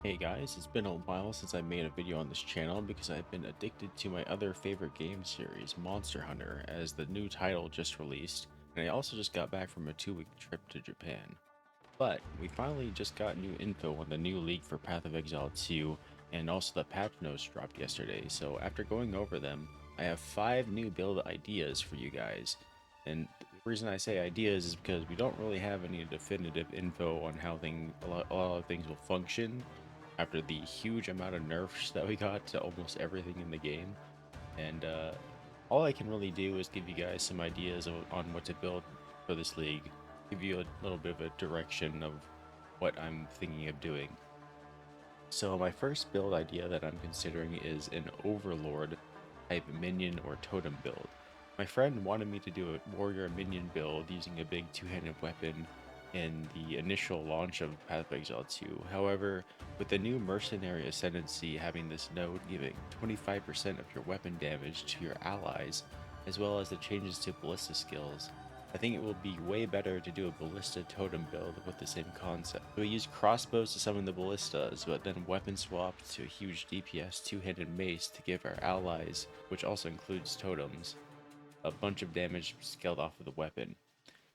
Hey guys, it's been a while since I made a video on this channel because I've been addicted to my other favorite game series, Monster Hunter, as the new title just released, and I also just got back from a 2-week trip to Japan. But we finally just got new info on the new league for Path of Exile 2, and also the patch notes dropped yesterday, so after going over them, I have 5 new build ideas for you guys. And the reason I say ideas is because we don't really have any definitive info on how a lot of things will function after the huge amount of nerfs that we got to almost everything in the game. And all I can really do is give you guys some ideas on what to build for this league, give you a little bit of a direction of what I'm thinking of doing. So my first build idea that I'm considering is an Overlord type minion or totem build. My friend wanted me to do a warrior minion build using a big two-handed weapon in the initial launch of Path of Exile 2. However, with the new Mercenary Ascendancy having this node giving 25% of your weapon damage to your allies, as well as the changes to ballista skills, I think it will be way better to do a ballista totem build with the same concept. We use crossbows to summon the ballistas, but then weapon swap to a huge DPS two-handed mace to give our allies, which also includes totems, a bunch of damage scaled off of the weapon.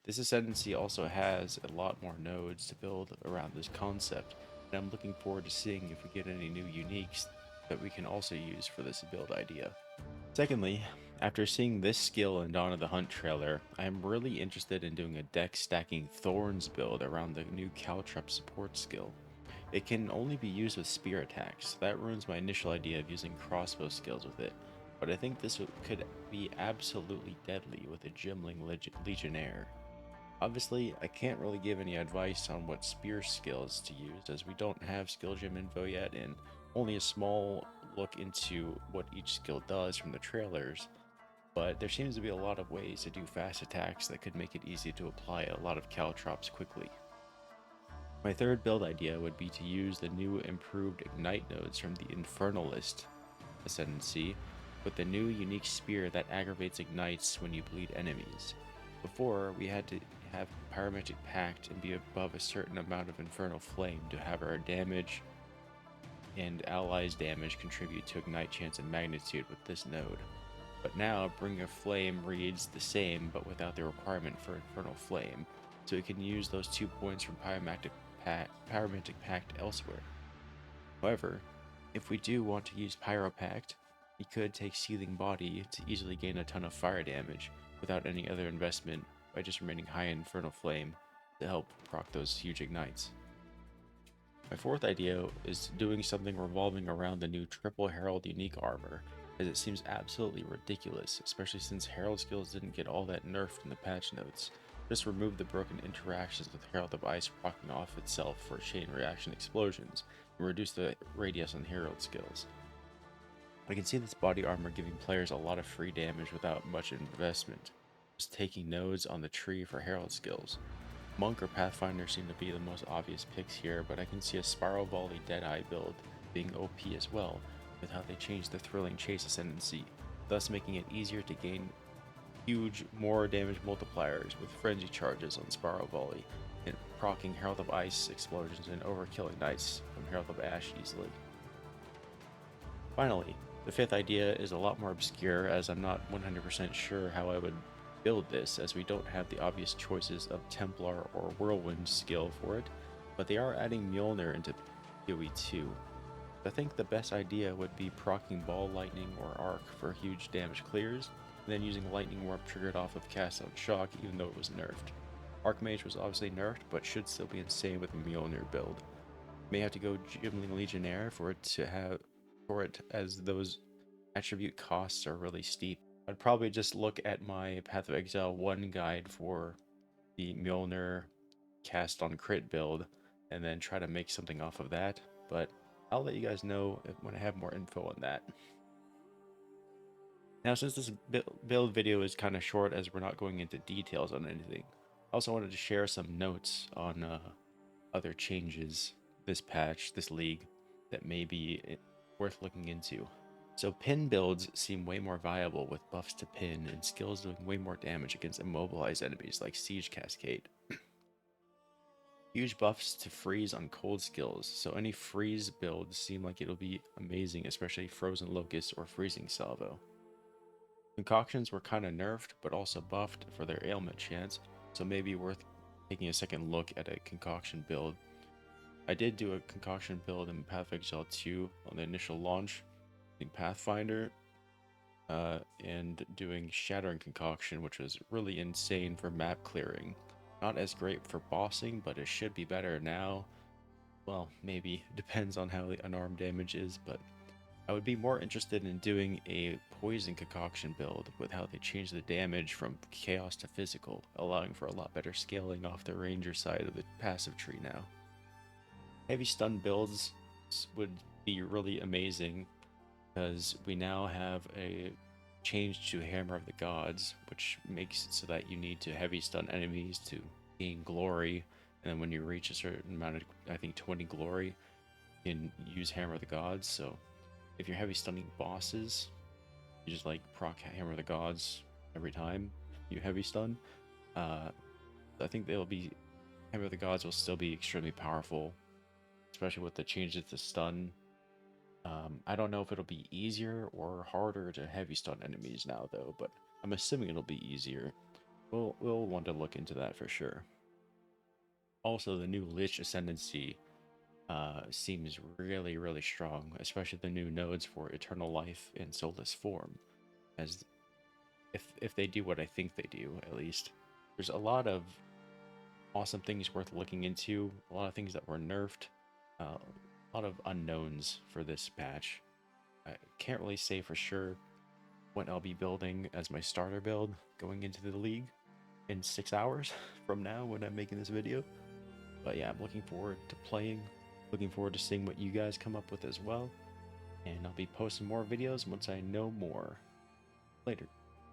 This ascendancy also has a lot more nodes to build around this concept, and I'm looking forward to seeing if we get any new uniques that we can also use for this build idea. Secondly, after seeing this skill in Dawn of the Hunt trailer, I am really interested in doing a deck stacking Thorns build around the new Caltrops support skill. It can only be used with spear attacks, so that ruins my initial idea of using crossbow skills with it, but I think this could be absolutely deadly with a Gimling Legionnaire. Obviously, I can't really give any advice on what spear skills to use as we don't have skill gem info yet and only a small look into what each skill does from the trailers, but there seems to be a lot of ways to do fast attacks that could make it easy to apply a lot of caltrops quickly. My third build idea would be to use the new improved ignite nodes from the Infernalist Ascendancy with the new unique spear that aggravates ignites when you bleed enemies. Before, we had to have Pyromantic Pact and be above a certain amount of Infernal Flame to have our damage and allies damage contribute to ignite chance and magnitude with this node. But now, Bring of Flame reads the same but without the requirement for Infernal Flame, so it can use those 2 points from Pyromantic Pact elsewhere. However, if we do want to use Pyro Pact, we could take Seething Body to easily gain a ton of fire damage without any other investment by just remaining high in Infernal Flame to help proc those huge ignites. My fourth idea is doing something revolving around the new triple Herald unique armor, as it seems absolutely ridiculous, especially since Herald skills didn't get all that nerfed in the patch notes. Just remove the broken interactions with Herald of Ice proccing off itself for chain reaction explosions, and reduce the radius on Herald skills. I can see this body armor giving players a lot of free damage without much investment, just taking nodes on the tree for Herald skills. Monk or Pathfinder seem to be the most obvious picks here, but I can see a Spiral Volley Deadeye build being OP as well, with how they changed the Thrilling Chase Ascendancy, thus making it easier to gain huge, more damage multipliers with Frenzy Charges on Spiral Volley, and proccing Herald of Ice explosions and Overkill Ignites from Herald of Ash easily. Finally, the fifth idea is a lot more obscure as I'm not 100% sure how I would build this, as we don't have the obvious choices of Templar or Whirlwind skill for it, but they are adding Mjolnir into PoE 2. I think the best idea would be proccing Ball Lightning or Arc for huge damage clears, and then using Lightning Warp triggered off of Cast Out Shock even though it was nerfed. Archmage was obviously nerfed, but should still be insane with a Mjolnir build. May have to go Gimling Legionnaire for it as those attribute costs are really steep. I'd probably just look at my Path of Exile 1 guide for the Mjolnir cast on crit build and then try to make something off of that, but I'll let you guys know when I have more info on that. Now, since this build video is kind of short as we're not going into details on anything, I also wanted to share some notes on other changes this patch, this league, that may be worth looking into. So pin builds seem way more viable with buffs to pin and skills doing way more damage against immobilized enemies like Siege Cascade. Huge buffs to freeze on cold skills, so any freeze builds seem like it'll be amazing, especially Frozen Locust or Freezing Salvo. Concoctions were kinda nerfed, but also buffed for their ailment chance, so maybe worth taking a second look at a concoction build. I did do a concoction build in Path of Exile 2 on the initial launch, using Pathfinder, and doing Shattering Concoction, which was really insane for map clearing. Not as great for bossing, but it should be better now. Well, maybe. Depends on how the unarmed damage is, but I would be more interested in doing a Poison Concoction build with how they change the damage from chaos to physical, allowing for a lot better scaling off the ranger side of the passive tree now. Heavy stun builds would be really amazing because we now have a change to Hammer of the Gods, which makes it so that you need to heavy stun enemies to gain glory, and then when you reach a certain amount of, I think 20 glory, you can use Hammer of the Gods. So if you're heavy stunning bosses, you just like proc Hammer of the Gods every time you heavy stun. I think they'll be Hammer of the Gods will still be extremely powerful, especially with the changes to stun. I don't know if it'll be easier or harder to heavy stun enemies now, though, but I'm assuming it'll be easier. We'll want to look into that for sure. Also, the new Lich Ascendancy seems really, really strong, especially the new nodes for Eternal Life and Soulless Form. As if they do what I think they do, at least, there's a lot of awesome things worth looking into. A lot of things that were nerfed. A lot of unknowns for this patch. I can't really say for sure what I'll be building as my starter build going into the league in 6 hours from now when I'm making this video. But yeah, I'm looking forward to playing, looking forward to seeing what you guys come up with as well, and I'll be posting more videos once I know more. Later.